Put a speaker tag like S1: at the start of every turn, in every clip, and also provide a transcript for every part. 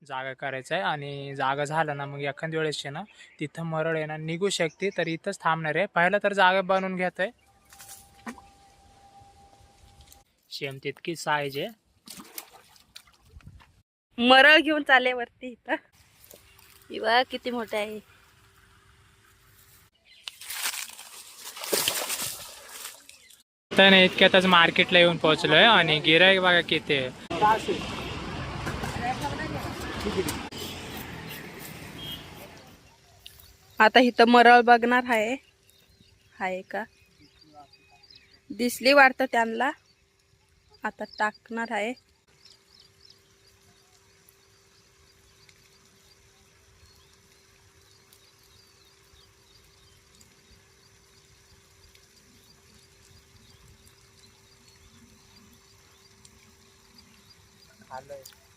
S1: जागा करायचं आहे आणि जागा झालं ना मग एखाद्या वेळेस आहे ना तिथं मरळ आहे ना निघू शकते, तर इथंच थांबणार आहे. पहिलं तर जागा बनवून घेत आहे. शेम तितकी साईज आहे.
S2: मरळ घेऊन चाले वरती इथं. बघा किती मोठे आहे.
S1: तर नाही इतक्यातच मार्केटला येऊन पोहोचलोय आणि गिराईक बघा किती आहे.
S2: आता इथं मरळ बघणार आहे का दिसली वाटतं त्यांना. आता टाकणार आहे.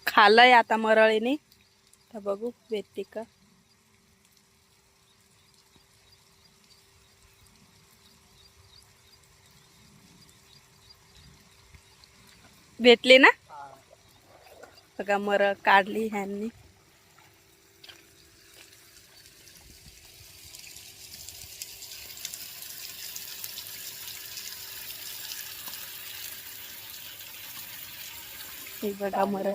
S2: खाल्लंय आता मरळीने. तर बघू भेटते का. भेटली ना. बघा मरळ काढली ह्यांनी. हे बघा मरळ.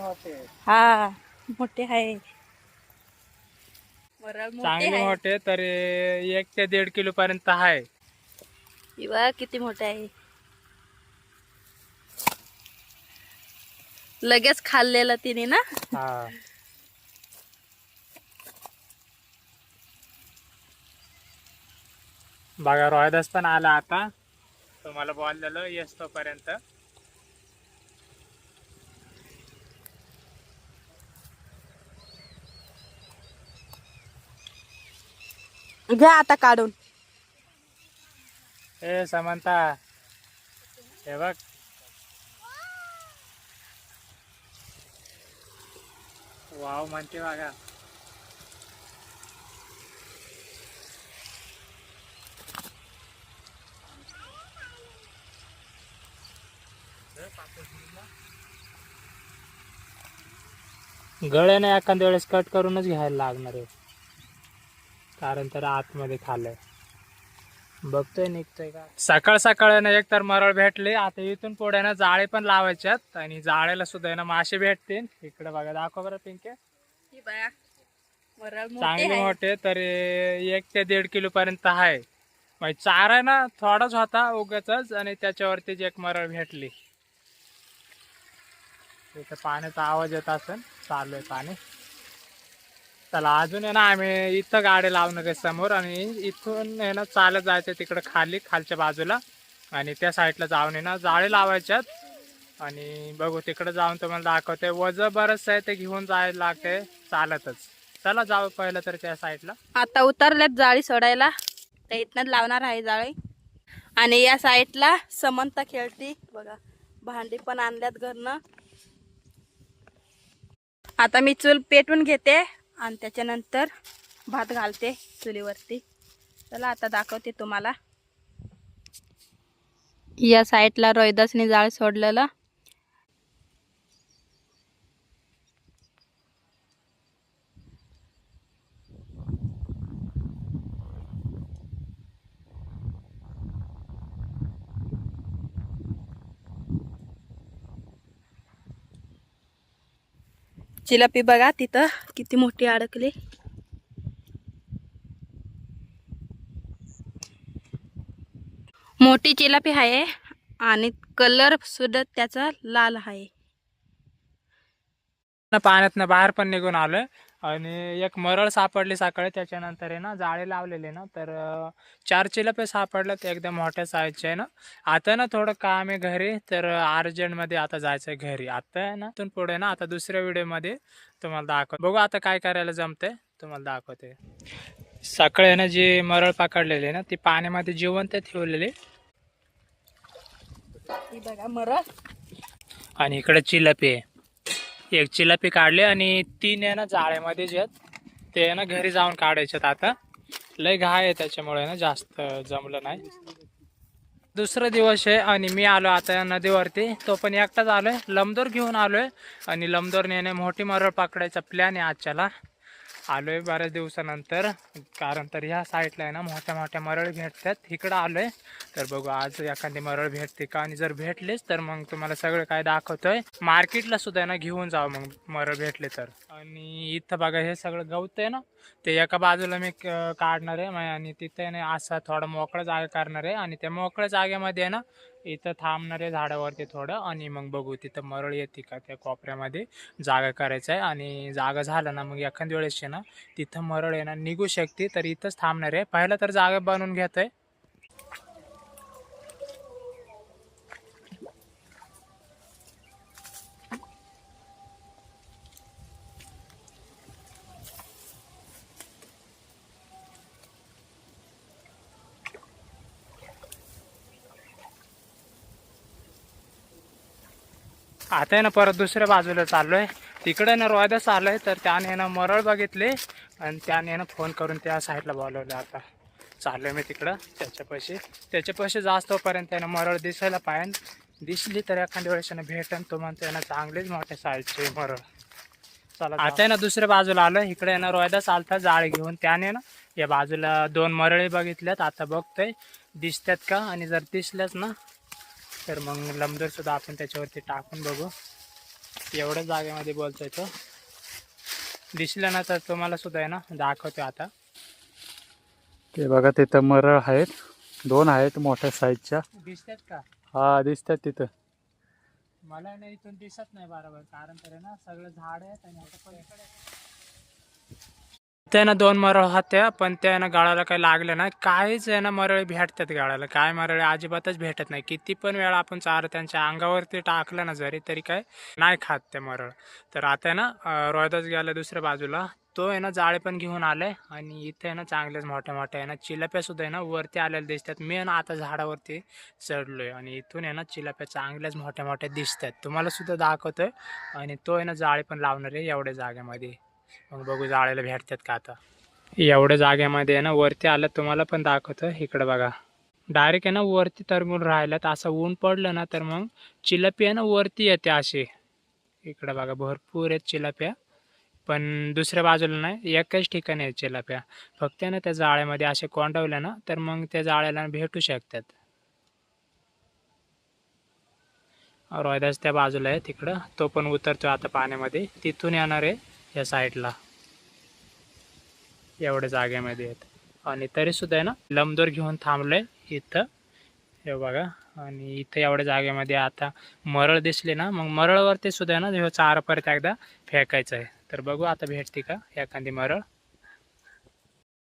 S2: हा मोठे आहे मरळ.
S1: चांगले मोठे तर 1 ते 1.5 किलो पर्यंत आहे.
S2: हे बघा किती मोठे आहे. लगेच खाल्लेलं तिने ना.
S1: हा बघा रोहिदास पण आला आता. तुम्हाला बोललेलं येस तोपर्यंत.
S2: घ्या आता काढून.
S1: ए समंता हे बघ. वाव म्हणते बघा. गळ्याने एखाद्या वेळेस कट करूनच घ्यायला लागणार आहे, कारण तर आतमध्ये खाल्लंय. बघतोय निघतोय का. सकाळ सकाळ एक तर मरळ भेटले. आता इथून पुढे ना जाळे पण लावायच्यात आणि जाळ्याला सुद्धा ना मासे भेटतील. इकडे बघा दाखव बरं पिंके. चांगले मोठे तर 1 ते 1.5 किलो पर्यंत आहे. म्हणजे चारा ना थोडाच होता उगाच आणि त्याच्यावरतीच एक मरळ भेटली. इथं पाण्याचा आवाज येत असेल. चालू आहे पाणी. चला अजून आहे ना आम्ही इथं गाडी लावणार आहे समोर आणि इथून आहे ना चालत जायचं तिकडं खालच्या बाजूला आणि त्या साईडला जाऊन आहे ना जाळे लावायच्यात आणि बघू तिकडे जाऊन तुम्हाला दाखवते. वजन बरंच आहे ते घेऊन जायला लागते चालतच. चला जाऊ पहिलं तर त्या साईडला.
S2: आता उतरल्यात जाळी सोडायला. तर इथनच लावणार आहे जाळी. आणि या साईडला समंता खेळती बघा. भांडी पण आणल्यात घरनं. आता मी चूल पेटून घेते आणि त्याच्यानंतर भात घालते चुलीवरती. चला आता दाखवते तुम्हाला. या साईडला रोहिदासने जाळ सोडलेलं. चिलापी बघा तिथं किती मोठी अडकली. मोठी चिलापी आहे आणि कलर सुद्धा त्याचा लाल आहे.
S1: पाण्यातनं बाहेर पण निघून आलोय आणि एक मरळ सापडली सकाळी. त्याच्यानंतर आहे ना जाळे लावलेले ना तर 4 चिलपे सापडले. ते एकदम मोठ्या साईजचे आहे ना. आता ना थोडं काम आहे घरी तर अर्जंटमध्ये आता जायचंय घरी. आता आहे ना इथून पुढे ना आता दुसऱ्या व्हिडिओमध्ये तुम्हाला दाखव. बघू आता काय करायला जमते तुम्हाला दाखवते. सकाळी आहे ना जी मरळ पकडलेली ना ती पाण्यामध्ये जिवंत ठेवलेली.
S2: बघा मरळ.
S1: आणि इकडे चिलपी आहे. एक चिलापी काढली आणि 3 आहे ना जाळ्यामध्ये जे आहेत ते ना घरी जाऊन काढायचे. आता लय घाय आहे त्याच्यामुळे ना जास्त जमलं नाही. दुसरा दिवस आहे आणि मी आलो आता नदीवरती. तो पण एकटाच आलोय. लमदोर घेऊन आलोय आणि लमदोर नेणे मोठी मरळ पकडायचा प्लॅन आहे आजच्याला. आलोय बऱ्याच दिवसानंतर, कारण तर ह्या साईडला आहे ना मोठ्या मोठ्या मरळ भेटतात. इकडं आलोय तर बघू आज एखादी मरळ भेटते का, आणि जर भेटलीच तर मग तुम्हाला सगळं काय दाखवतोय. मार्केटला सुद्धा ना घेऊन जावं मग मरळ भेटले तर. आणि इथं बघा हे सगळं गवत आहे ना, ते एका बाजूला मी काढणार आहे आणि तिथे ना असा थोडा मोकळा जागा करणार आहे आणि त्या मोकळ्या जागेमध्ये आहे ना इथं थांबणार आहे झाडावरती थोडं, आणि मग बघू तिथं मरळ येते का त्या कोपऱ्यामध्ये जागा करायचं आहे. आणि जागा झालं ना मग एखाद्या वेळेस आहे ना तिथं मरळ आहे ना निघू शकते, तर इथंच थांबणार आहे. पहिला तर जागा बनवून घेतोय. आता आहे ना परत दुसऱ्या बाजूला चाललोय. तिकडे ना रोयदास आलोय तर त्याने ना मरळ बघितले आणि त्याने ना फोन करून त्या साईडला बोलवलं. आता चाललोय मी तिकडं त्याच्यापाशी जास्तोपर्यंत आहे ना मरळ दिसायला पाहिजे. दिसली तर एखाद्या वेळेस ना भेटन. तो म्हणतो ना चांगलेच मोठ्या साईजचे मरळ. चला आता आहे ना दुसऱ्या बाजूला आलोय. इकडे आहे ना रोयदास आलता जाळ घेऊन. त्याने ना या बाजूला 2 मरळे बघितल्यात. आता बघतोय दिसतात का, आणि जर दिसल्याच ना तर मग लमदर सुद्धा आपण त्याच्यावरती टाकून बघू. एवढ्या जागेमध्ये बोलतोय तो. दिसलं ना तर तुम्हाला सुद्धा आहे ना दाखवतो आता.
S3: ते बघा तिथं मरळ आहेत, 2 आहेत मोठ्या साईजच्या.
S1: दिसतात का?
S3: हा दिसतात तिथं.
S1: मला ना इथून दिसत नाही बरोबर, कारण तर आहे ना सगळं झाड आहेत आणि आता पलीकडे ते ना 2 मरळ होत्या, पण त्या ना गाळाला काही लागलं नाही. काहीच आहे ना मरळी भेटतात गाळाला. काय मरळी अजिबातच भेटत नाही. किती पण वेळा आपण चारा त्यांच्या अंगावरती टाकलं ना जरी तरी काय नाही खात ते मरळ. तर आता आहे ना रोयदास गेला दुसऱ्या बाजूला. तो आहे ना जाळे पण घेऊन आलाय आणि इथे आहे ना चांगलेच मोठ्या मोठ्या आहे ना चिलाप्या सुद्धा आहे ना वरती आलेल्या दिसतात. मी आहे ना आता झाडावरती चढलोय आणि इथून आहे ना चिलाप्या चांगल्याच मोठ्या मोठ्या दिसतात. तुम्हाला सुद्धा दाखवतोय. आणि तो आहे ना जाळे पण लावणार आहे एवढ्या जागेमध्ये. मग बघू जाळ्याला भेटतात का आता. एवढ्या जागेमध्ये आहे ना वरती आलं, तुम्हाला पण दाखवतो. इकडं बघा डायरेक्ट आहे ना वरती तरंगून राहिल्यात. असं ऊन पडलं ना तर मग चिलापी आहे ना वरती येते अशी. इकडं बघा भरपूर आहेत चिलाप्या, पण दुसऱ्या बाजूला नाही, एकाच ठिकाणी आहेत चिलाप्या. फक्त ना त्या जाळ्यामध्ये असे कोंडवल्या ना तर मग त्या जाळ्याला भेटू शकतात. रोयदास त्या बाजूला आहे तिकडं, तो पण उतरतो आता पाण्यामध्ये. तिथून येणार आहे या साईडला. एवढ्या जागेमध्ये आहेत आणि तरी सुद्धा आहे ना लमदोर घेऊन थांबलोय इथं. हे बघा, आणि इथं एवढ्या जागेमध्ये आता मरळ दिसले ना मग मरळवरती सुद्धा आहे ना हे चारा परत एकदा फेकायचं आहे. तर बघू आता भेटते का एखादी मरळ.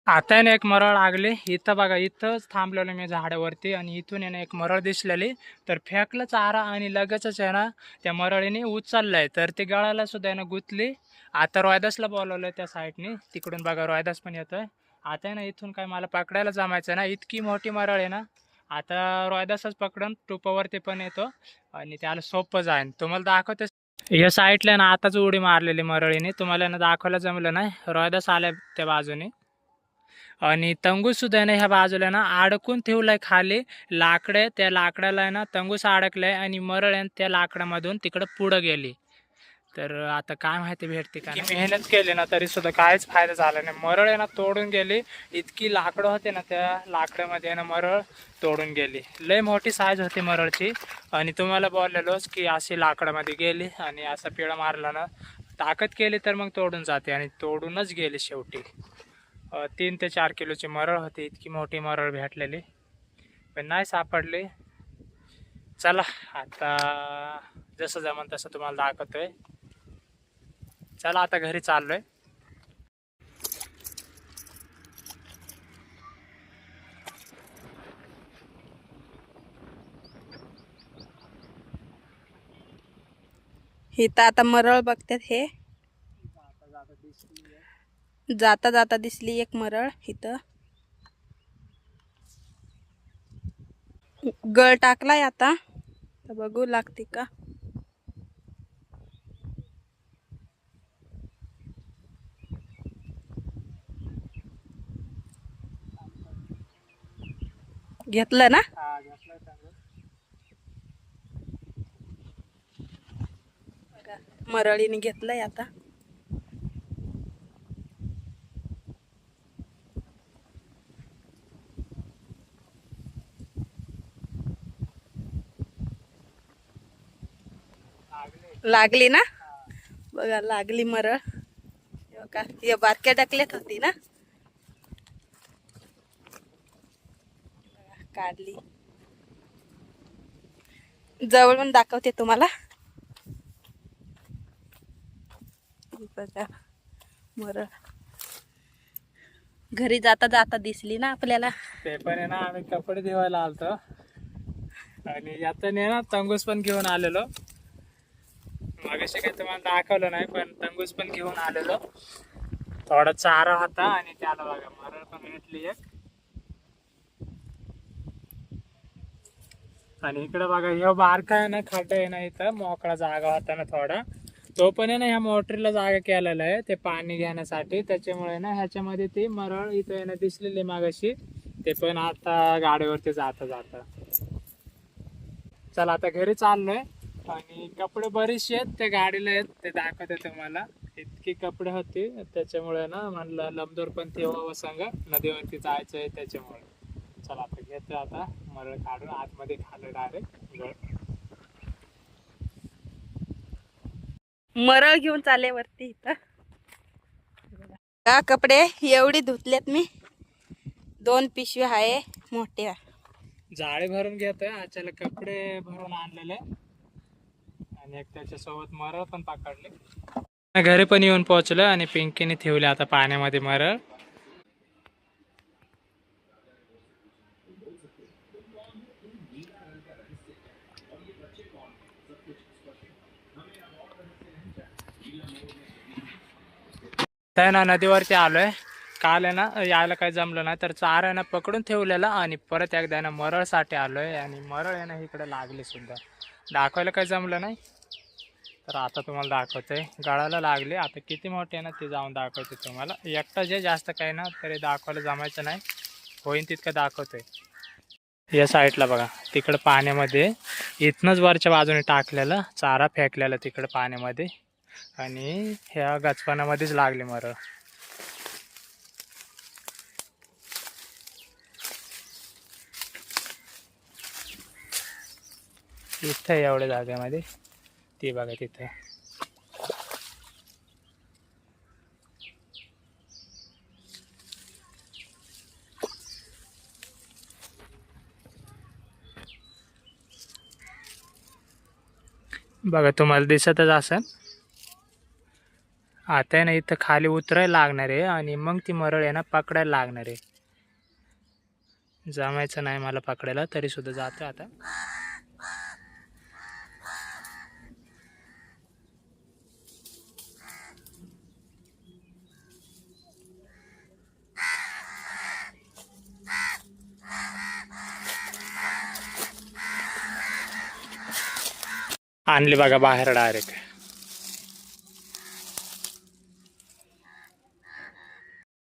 S1: आता आहे ना एक मरळ लागली इथं बघा. इथंच थांबलेलो मी झाडावरती आणि इथून आहे ना एक मरळ दिसलेली. तर फेकलं चारा आणि लगेचच आहे ना त्या मरळीने उचललंय. तर ते गळाला सुद्धा आहे ना गुतली. आता रोयदासला बोलवलंय त्या साईडने. तिकडून बघा रोयदास पण येतोय. आता आहे ना इथून काय मला पकडायला जमायचं ना, इतकी मोठी मरळ आहे ना. आता रोयदासच पकडून टोपावरती पण येतो आणि त्याला सोपं जाईन. तुम्हाला दाखवते या साईडला ना आताच उडी मारलेली मरळीने. तुम्हाला ना दाखवायला जमलं नाही. रोयदास आल्या त्या बाजूने आणि तंगूस सुद्धा ना ह्या बाजूला ना अडकून ठेवलाय खाली. लाकडे त्या लाकडाला आहे ना तंगूस अडकलाय आणि मरळ आहे त्या लाकडामधून तिकडं पुढं गेली. तर आता काय माहिती भेटते का. मेहनत केली ना तरी सुद्धा काहीच फायदा झाला नाही. मरळ आहे ना तोडून गेली. इतकी लाकडं होते ना त्या लाकडामध्ये ना मरळ तोडून गेली. लय मोठी साईज होती मरळची. आणि तुम्हाला बोललेलोच की अशी लाकडामध्ये गेली आणि असा पिळा मारला ना ताकद केली तर मग तोडून जाते, आणि तोडूनच गेली शेवटी. 3 ते 4 किलोची मरळ होती. इतकी मोठी मरळ भेटलेली पण नाही सापडली. चला आता जसं जमन तसं तुम्हाला दाखवतोय. चला आता घरी चाललोय.
S2: इथं आता मरळ बघतात हे. जाता जाता दिसली एक मरळ इथं. गळ टाकलाय आता, तर बघू लागते का. घेतलं ना. मरळीने घेतलंय आता. लागली ना, बघा लागली मरळ. हे बघा, हे बारक्या टाकल्यात होती ना, काढली. जवळून दाखवते तुम्हाला. बघा मरळ घरी जाता जाता दिसली ना आपल्याला.
S1: ते पण आहे ना, आम्ही कपडे धुवायला आलतो आणि यातून ना तंगूस पण घेऊन आलेलो. मागाशी काही तुम्हाला दाखवलं नाही, पण तंगूस पण घेऊन आलेलो. थोडा चारा होता आणि त्याला बघा मरळ पण भेटली एक. आणि इकडे बघा ह्यो बारका आहे ना, खड्डा आहे ना, इथं मोकळा जागा होता ना थोडा, तो पण आहे ना ह्या मोटरीला जागा केलेला आहे ते पाणी घेण्यासाठी. त्याच्यामुळे ना ह्याच्यामध्ये ती मरळ इथं आहे ना दिसलेली मागाशी, ते पण आता गाडीवरती जाता जाता. चला आता घरी चाललोय. आणि कपडे बरेचसे आहेत ते गाडीला आहेत, ते दाखवते तुम्हाला. इतकी कपडे होती त्याच्यामुळे ना म्हणलं लमदोर पण तेव्हा संग नदीवरती जायचंय त्याच्यामुळे. चला आता घेतो आता मरळ काढून आतमध्ये घालू डायरेक्ट गळ.
S2: मरळ घेऊन चालले वरती. इथं का कपडे एवढी धुतलेत मी. 2 पिशव्या आहे मोठ्या.
S1: जाळे भरून घेतोय, आच्याला कपडे भरून आणलेले आणि एक त्याच्यासोबत मरळ पण पकडले. घरी पण येऊन पोहोचलो आणि पिंकीने ठेवले आता पाण्यामध्ये मरळ. त्या ना नदीवरती आलोय. काल आहे ना यायला काही जमलं नाही, तर चारा आहे ना पकडून ठेवलेला आणि परत एकदा ना मरळसाठी आलोय. आणि मरळ आहे ना इकडे लागली सुद्धा, दाखवायला काही जमलं नाही, तर आता तुम्हाला दाखवतोय. गळाला लागले. आता किती मोठे आहे ना ते जाऊन दाखवते तुम्हाला. एकटा जे जास्त काही ना तरी दाखवायला जमायचं नाही, होईन तितकं दाखवतोय. या साईडला बघा तिकडं पाण्यामध्ये इथनंच वरच्या बाजूने टाकलेलं चारा फेकलेला तिकडं पाण्यामध्ये, आणि ह्या गचपानामध्येच लागले मरळ. इथं एवढ्या जागेमध्ये ती बघा तिथे. बघा तुम्हाला दिसतच असेल. आता आहे ना इथं खाली उतरायला लागणार आहे आणि मग ती मरळ आहे ना पकडायला लागणार आहे. जमायचं नाही मला पकडायला, तरी सुद्धा जातो आता. आणली बघा बाहेर डायरेक्ट.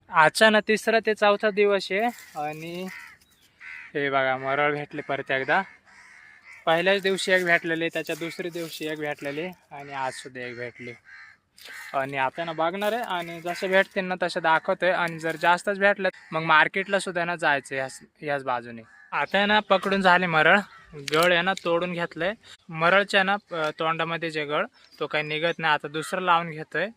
S1: आजचा ना 3रा ते 4था दिवस आहे आणि हे बघा मरळ भेटले परत एकदा. पहिल्याच दिवशी एक भेटलेली, त्याच्या दुसऱ्या दिवशी एक भेटलेली आणि आज सुद्धा एक भेटली. आणि आता ना बघणार आहे आणि जसे भेटतील ना तसे दाखवतोय. आणि जर जास्तच भेटलं मग मार्केटला सुद्धा ना जायचं याच बाजूने. आता ना पकडून झाले मरळ. गळ आहे ना तोडून घेतलंय. मरळच्या ना तोंडामध्ये जे गळ तो काही निघत नाही. आता दुसरं लावून घेतोय.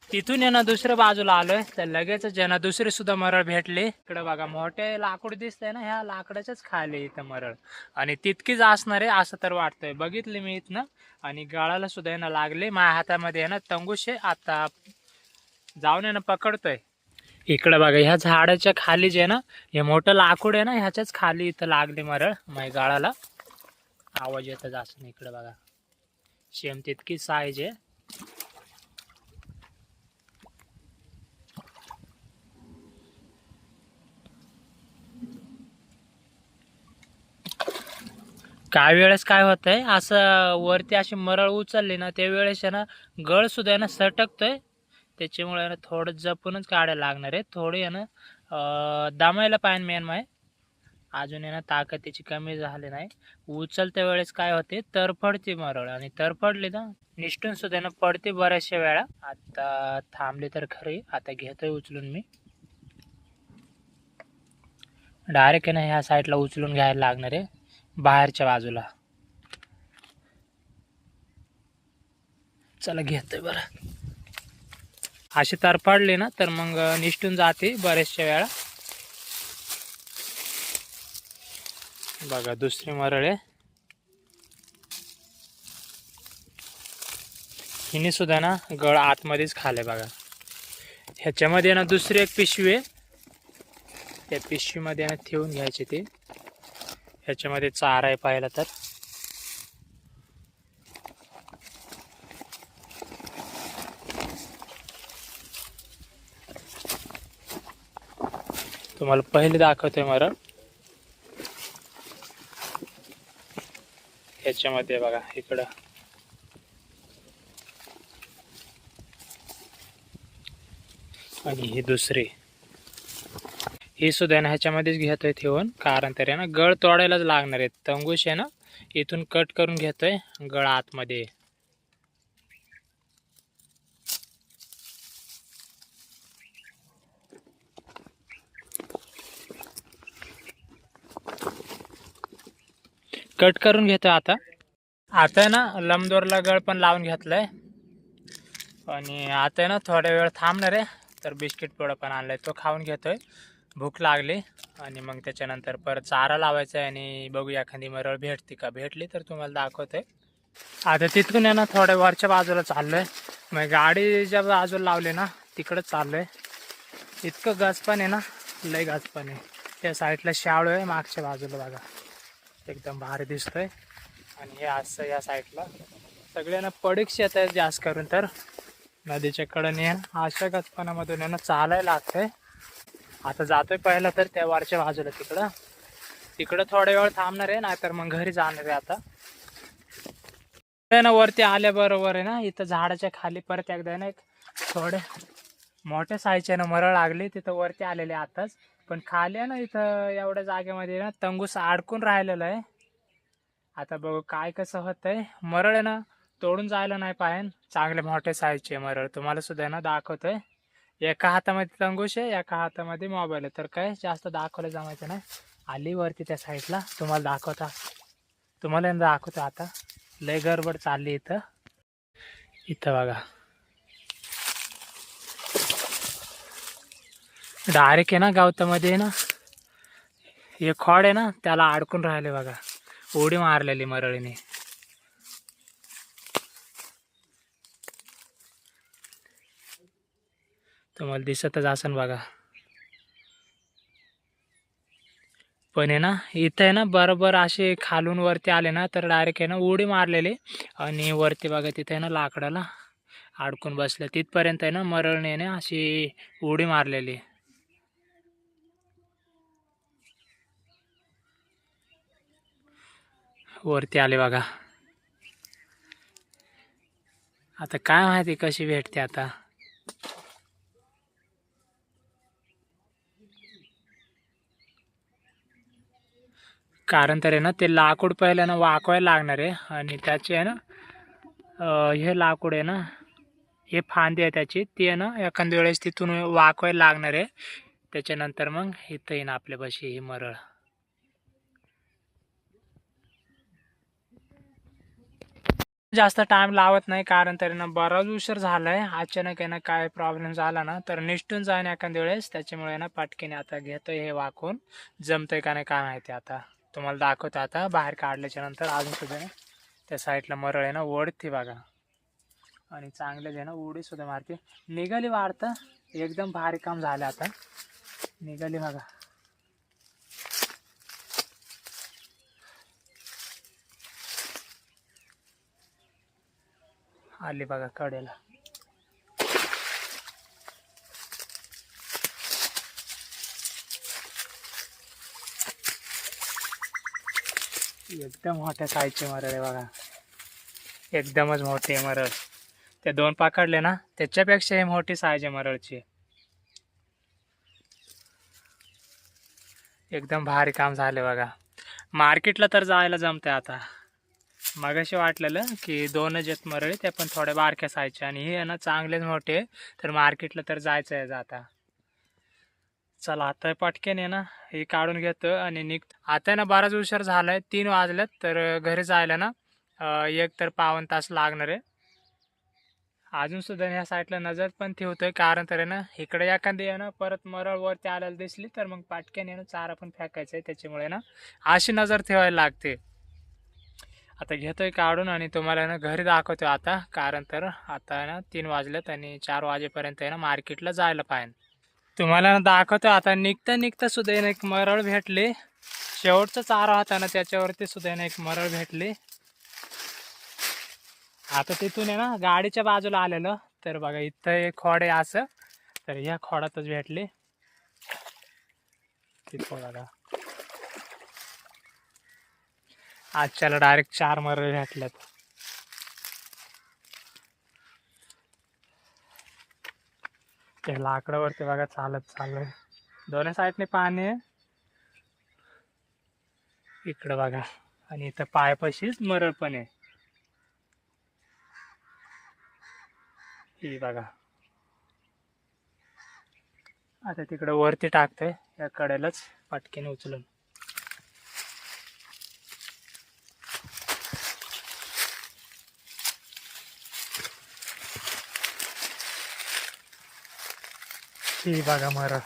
S1: तिथून आहे ना दुसऱ्या बाजूला आलोय, तर लगेच आहे ना दुसरी सुद्धा मरळ भेटली. इकडे बघा मोठे लाकूड दिसतंय ना, ह्या लाकडाच्याच खाली इथं मरळ आणि तितकीच असणार आहे असं तर वाटतंय. बघितली मी इथनं आणि गळाला सुद्धा आहे ना लागले. माझ्या हातामध्ये आहे ना तंगूश आहे. आता जाऊन आहे ना पकडतोय. इकडे बघा ह्या झाडाच्या खाली जे ना हे मोठं लाकूड आहे ना, ह्याच्याच खाली इथं लागले मरळ. माझ्या गळाला आवाज येतच असं. इकडे बघा सेम तितकी साईज आहे. काही वेळेस काय होतंय असं वरती अशी मरळ उचलली ना, त्या वेळेस आहे ना गळ सुद्धा आहे ना सटकतोय. त्याच्यामुळे ना थोडं जपूनच काढायला लागणार आहे. थोडी आहे ना दमायला पाहिजे मेन माय. अजून आहे ना ताकद त्याची कमी झाली नाही. उचलत्या वेळेस काय होते तरफडते मरळ, आणि तरफडली ना निष्ठून सुद्धा ना पडते बऱ्याचशा वेळा. आता थांबली तर खरी. आता घेतोय उचलून मी. डायरेक्ट आहे ना ह्या साईडला उचलून घ्यायला लागणार आहे, बाहेरच्या बाजूला. चला घेतोय बरं. अशी तर पडली ना तर मग निष्ठून जाते बऱ्याचशा वेळा. बघा दुसरी मरळ आहे. हिने सुद्धा ना गळ आतमध्येच खाले बघा. ह्याच्यामध्ये ना दुसरी एक पिशवी आहे, त्या पिशवीमध्ये ना ठेवून घ्यायचे ते. ह्याच्यामध्ये चारा आहे पाहिला तर. तुम्हाला पहिले दाखवतोय मरळ. ह्याच्यामध्ये बघा इकडं आणि ही दुसरी, ही सुद्धा ना ह्याच्यामध्येच घेतोय ठेवून. कारण तरी ना गळ तोडायलाच लागणार आहे. तंगूश आहे ना इथून कट करून घेतोय, गळ आतमध्ये. कट करून घेतोय आता. आता ना लंबदोरला गळ पण लावून घेतलाय. आणि आता ना थोड्या वेळ थांबणार आहे, तर बिस्किट पुडा पण आणलाय तो खाऊन घेतोय. भूक लागली. आणि मग त्याच्यानंतर परत चारा लावायचा आहे आणि बघूया एखादी मरळ भेटते का. भेटली तर तुम्हाला दाखवतोय. आता तिथून आहे ना थोड्या वरच्या बाजूला चाललोय. मग गाडी ज्या बाजूला लावली ना तिकडंच चाललोय. इतकं गजपण आहे ना, लय गजपण आहे. त्या साईडला शाळू आहे मागच्या बाजूला बघा, एकदम भारी दिसतोय. आणि हे असं या साईडला सगळ्यांना पडीक शेत आहे जास्त करून. तर नदीच्या कडेने अशा गजपणामधून आहे ना चालायला लागतंय. आता जातोय पहिला तर त्या वरच्या बाजूला तिकडं थोड्या वेळ थांबणार आहे, नाहीतर मग घरी जाणार आहे. आता ना वरती आल्याबरोबर आहे ना इथं झाडाच्या खाली परत एकदा ना एक थोडे मोठ्या साईजच्या ना मरळ लागली. तिथं वरती आलेले आताच, पण खाली आहे ना इथं एवढ्या जागेमध्ये ना तंगूस अडकून राहिलेलं आहे. आता बघू काय कसं होतंय. मरळ आहे ना तोडून जायला नाही पाहिजे. चांगले मोठे साईजचे मरळ तुम्हाला सुद्धा ना दाखवतोय. एका हातामध्ये तंगूश आहे, एका हातामध्ये मोबाईल आहे. तर काय जास्त दाखवलं जमायचं नाही. आली वरती त्या साईडला तुम्हाला दाखवतो आता. लय गडबड चालली इथं. बघा डायरेक्ट आहे ना गवतामध्ये ना हे खोड आहे ना त्याला अडकून राहिले बघा. उडी मारलेली मरळीने. तुम्हाला दिसतच असन बघा. पण आहे ना इथं आहे ना बरोबर असे खालून वरती आले ना तर डायरेक्ट आहे ना उडी मारलेली. आणि वरती बघा तिथे आहे ना लाकडाला अडकून बसले. तिथपर्यंत आहे ना मरळने ना अशी उडी मारलेली. वरती आले बघा. आता काय माहिती कशी भेटते आता. कारण तर आहे ना ते लाकूड पहिलं ना वाकवायला लागणार आहे. आणि त्याचे आहे ना हे लाकूड आहे ना, हे फांदी आहे त्याची, ती आहे ना एखाद्या वेळेस तिथून वाकवायला लागणार आहे. त्याच्यानंतर मग इथं येईन आपल्यापाशी ही मरळ. जास्त टाइम लावत नाही, कारण तरी ना बराच उशीर झालाय. अचानक आहे ना काय प्रॉब्लेम झाला ना तर निष्ठून जाईन एखाद्या वेळेस. त्याच्यामुळे ना पटकीने आता घेतोय हे वाकून. जमतंय का नाही काय माहिती. आता तुम्हाला दाखवतो. आता बाहेर काढल्याच्या नंतर अजून सुद्धा त्या साईडला मरळ आहे ना ओढते बघा. आणि चांगलं आहे ना उडी सुद्धा मारते. निघाली वाढतं. एकदम भारी काम झालं. आता निघाली बघा. आली बघा कडेला. एकदम मोठ्या साईजचे मरळ आहे बघा. एकदमच मोठे मरळ. ते दोन पकडले ना त्याच्यापेक्षा हे मोठी साईज आहे मरळची. एकदम भारी काम झाले बघा. मार्केटला तर जायला जमतंय आता. मगाशी वाटलेलं की 2च आहेत मरळी, ते पण थोड्या बारक्या साईजचे, आणि हे आहे ना चांगलेच मोठे. तर मार्केटला तर जायचं आहे आता. चला आता पटकन आहे ना हे काढून घेतो आणि आता आहे ना बराच उशीर झालाय, 3 वाजलेत. तर घरी जायला ना एक तर पाऊण तास लागणार आहे. अजून सुद्धा ह्या साईडला नजर पण ठेवतोय, कारण तर आहे ना इकडे एखादी आहे ना परत मरळ वरती आल्याला दिसली तर मग पाटक्याने आहे ना चारा पण फेकायचा आहे. त्याच्यामुळे ना अशी नजर ठेवायला लागते. आता घेतोय काढून आणि तुम्हाला आहे ना घरी दाखवतो आता, कारण तर आता आहे ना 3 वाजलेत आणि 4 वाजेपर्यंत आहे ना मार्केटला जायला पाहिजे. तुम्हाला ना दाखवतो आता. निघता निघता सुद्धा आहे ना एक मरळ भेटली. शेवटचा चारा होता ना त्याच्यावरती सुद्धा आहे ना एक मरळ भेटली. आता तिथून आहे ना गाडीच्या बाजूला आलेलं, तर बघा इथं एक खोड आहे असं, तर ह्या खोडातच भेटली. तिथं बघा आजच्याला डायरेक्ट 4 मरळ भेटल्यात. त्या लाकडावरती बघा चालत चाललंय. दोन्ही साईडने पाणी आहे. इकडं बघा, आणि इथं पायपाशीच मरळ पण आहे. ही बघा. आता तिकडं वरती टाकतोय या कडेलाच पटकीने उचलून. ही बघा मरळ.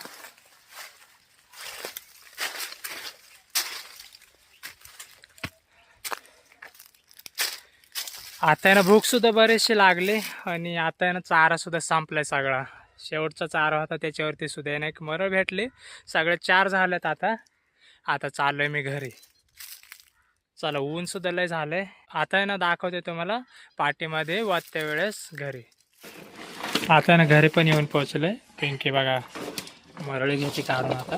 S1: आता आहे ना भूक सुद्धा बरेचसे लागले, आणि आता आहे ना चारा सुद्धा संपलाय सगळा. शेवटचा चारा होता त्याच्यावरती सुद्धा आहे ना एक मरळ भेटले. सगळे 4 झालेत आता. आता चाललोय मी घरी. चला, ऊन सुद्धा लय झालंय. आता आहे ना दाखवते तुम्हाला पाठीमध्ये वाजत्या वेळेस घरी. आता ना घरी पण येऊन पोहोचलोय. पिंकी बघा मरळी घ्यायची काढून आता.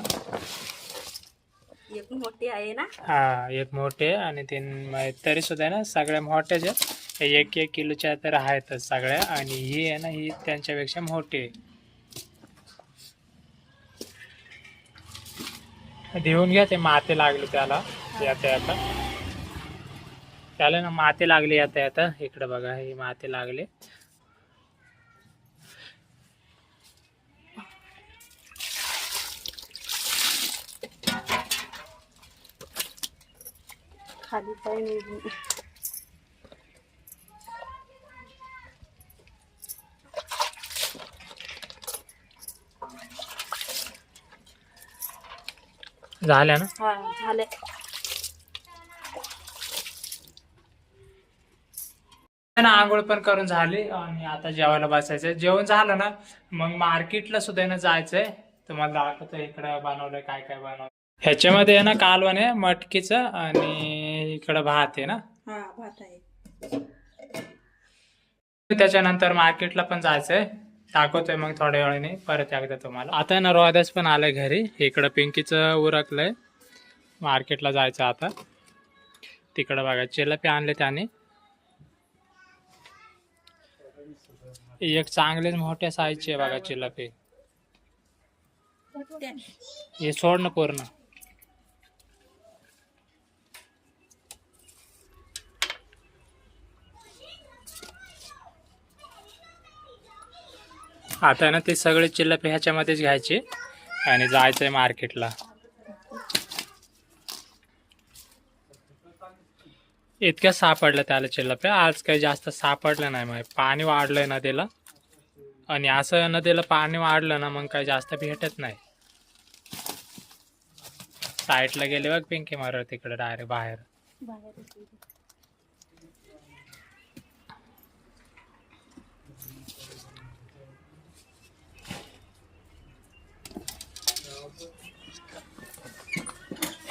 S2: एक मोठी आहे ना.
S1: हा, एक मोठे आणि 3 तरी सुद्धा आहे ना सगळ्या मोठ्याच आहेत. 1-1 किलोच्या तर आहेतच सगळ्या, आणि ही आहे ना ही त्यांच्यापेक्षा मोठी आहे. देऊन घ्या, ते माती लागली त्याला येता येता. त्याला ना माती लागली येता येता. इकडे बघा ही माती लागली.
S2: खाली पाय
S1: झाल्या ना.
S2: हा झाले.
S1: ना आंघोळ पण करून झाली आणि आता जेवायला बसायचंय. जेवण झालं ना मग मार्केटला सुद्धा ना जायचंय. तुम्हाला दाखवतो इकडं बनवलंय काय काय बनवलं. ह्याच्यामध्ये आहे ना कालवण आहे मटकीचं, आणि इकडं भात आहे ना.
S2: हा, भात आहे.
S1: त्याच्यानंतर मार्केटला पण जायचंय. दाखवतोय मग थोड्या वेळाने परत एकदा तुम्हाला. आता ना रोहदास पण आलाय घरी. इकडं पिंकीचं उरकलंय. मार्केटला जायचं आता. तिकडं बघा चिलापी आणले त्याने. एक चांगलेच मोठ्या साईजची आहे बघा चिलापी. हे सोड ना पूर्ण. आता ना ते सगळे चिल्लपे ह्याच्यामध्येच घ्यायचे आणि जायचंय मार्केटला. इतक्या सापडलं त्याला चिल्लपे. आज काही जास्त सापडलं नाही. मग पाणी वाढलंय नदीला, आणि असं नदीला पाणी वाढलं ना मग काही जास्त भेटत नाही. साईडला गेले बघ पिंकी मरळ तिकडे डायरेक्ट बाहेर.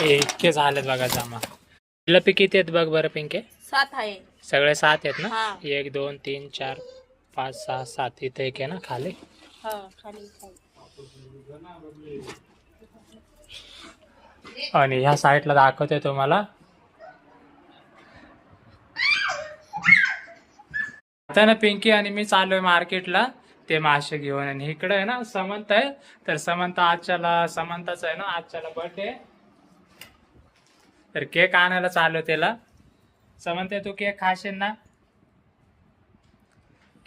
S1: इतके झालेत बघा जमा. चिल्लपी किती आहेत बघ बरं पिंके.
S2: 7 आहे.
S1: सगळे 7 आहेत ना.
S2: हा.
S1: 1 2 3 4 5 6 7. इथे एक आहे ना खाली.
S2: हा, खाली.
S1: आणि ह्या साईडला दाखवते तुम्हाला. आता ना पिंकी आणि मी चाललोय मार्केटला ते मासे घेऊन. आणि इकडे आहे ना समंत आहे. तर समंताचा आहे ना आजच्याला बर्थडे. तर केक आणायला चाललो त्याला. समजते तू केक खाशील ना?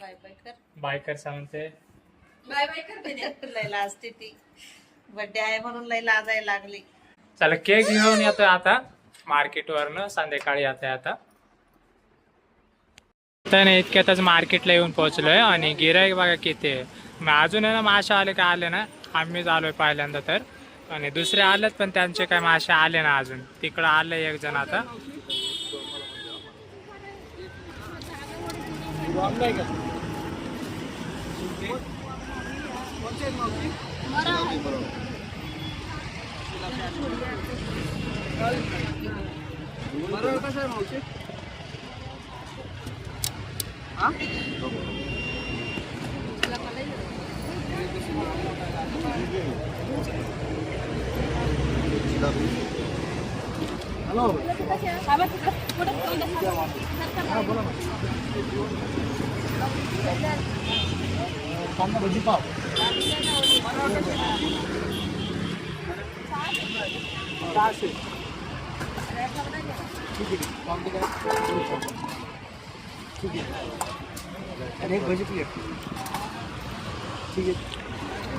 S2: बाय बाय कर.
S1: बाय कर समजते.
S2: बाय बाय कर. लय लाजते ती. बर्थडे आहे म्हणून लय लाजायला लागली.
S1: चला केक घेऊन येतो आता मार्केटवरनं, संध्याकाळी आता नाही इतक्यातच मार्केटला येऊन पोहोचलोय आणि गिराईक बघा किती आहे. मग अजून आहे ना मासे आले का आले ना, आम्हीच आलोय पहिल्यांदा तर, आणि दुसरे आलेत पण त्यांचे काय मासे आले ना अजून. तिकडं आलंय एक जण आता.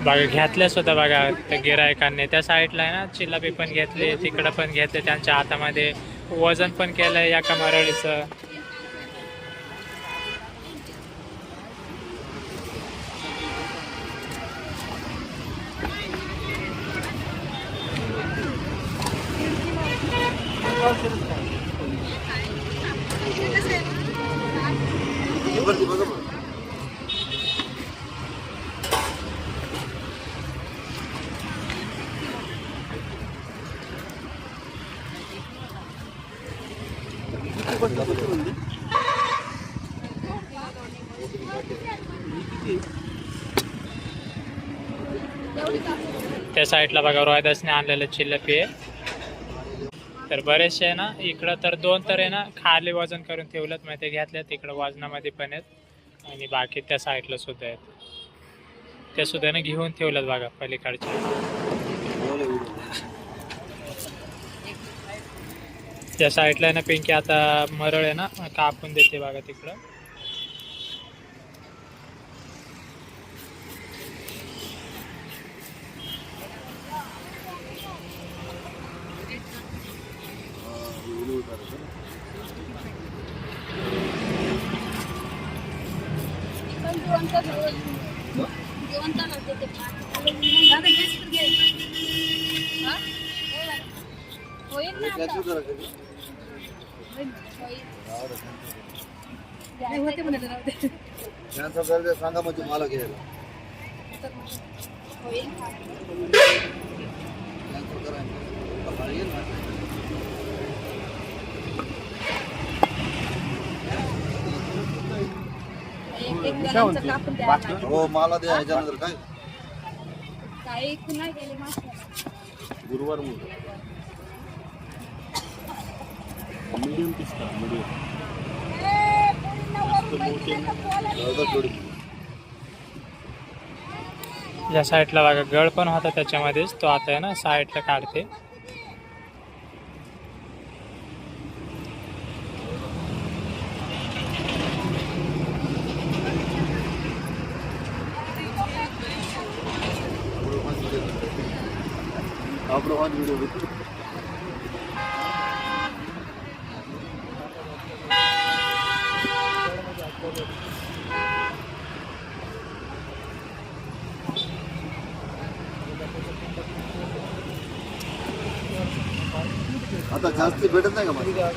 S1: बघा घेतल्या सुद्धा बघा त्या गिरायकांनी. त्या साईडला आहे ना चिल्लापी पण घेतली, तिकडं पण घेतले. त्यांच्या हातामध्ये वजन पण केलंय एका मरळीचं. त्या साईडला बघा रोहिदासने आणलेलं चिल्लपी आहे. तर बरेचसे आहे ना इकडं तर दोन तर आहे ना खाली वजन करून ठेवलेत, मग ते घेतल्यात. इकडं वजनामध्ये पण आहेत आणि बाकी त्या साईडला सुद्धा आहेत. त्या सुद्धा ना घेऊन ठेवल्यात बघा पलीकडच्या. त्या साईडला आहे ना पिंकी आता मरळ आहे ना कापून देते बघा तिकडं.
S4: सांगा म्हणजे मला घ्यायला हो मला द्या. ह्याच्यानंतर काय गुरुवार मीडियम पीस का
S1: या साईडला बघा गळ पण होता त्याच्यामध्येच, तो आता आहे ना साईडला काढते.
S4: आता जास्त भेटत नाही का मला?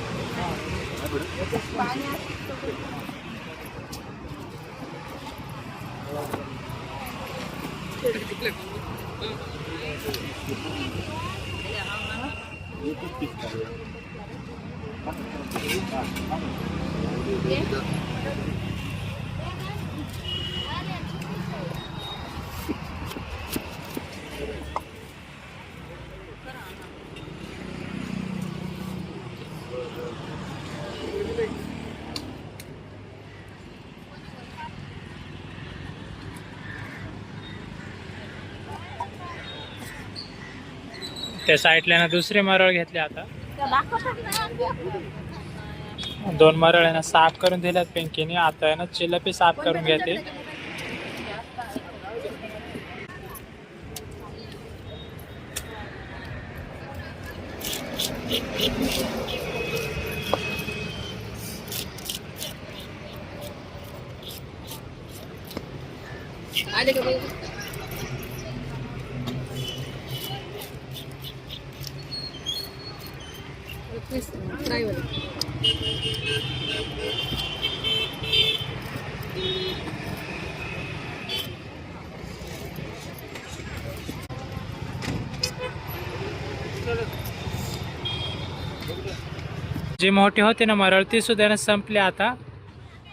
S1: त्या साईडला ना दुसरे मरळ घेतले आता. 2 मरळ आहे ना साफ करून दिल्यात पिंकीने. आता आहे ना चिलपी साफ करून घेते. जी मोठी होती ना मरळ ती सुद्धा ना संपली आता.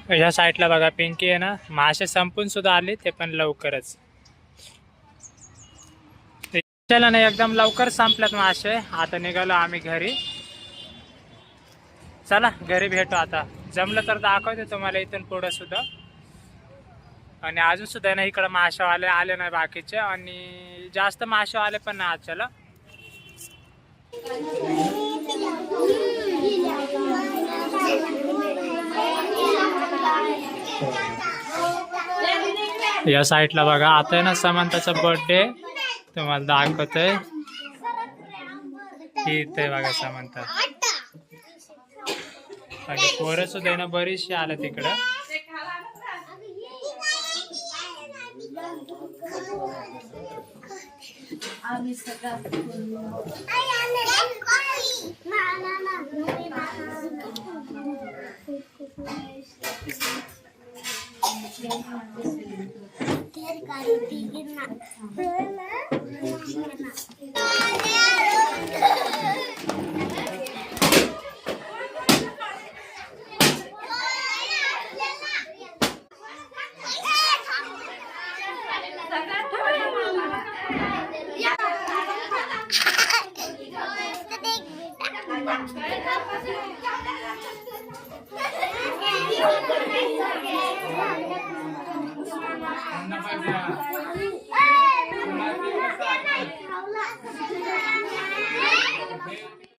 S1: ह्या साईडला बघा पिंकी आहे ना मासे संपून सुद्धा आले ते पण लवकरच. चला ना एकदम लवकर संपल्यात मासे. आता निघालो आम्ही घरी. चला घरी भेटू आता. जमलं तर दाखवते तुम्हाला इथून पुढे सुद्धा. आणि अजून सुद्धा ना इकडं माशावाले आले नाही बाकीचे आणि जास्त माशावाले पण नाही आजच्याला. या साईडला बघा आता आहे ना समंताचा बर्थडे तुम्हाला दाखवतोय. इथे बघा समंता आणि पोरं सुद्धा आहे ना बरीचशी आलं तिकडं.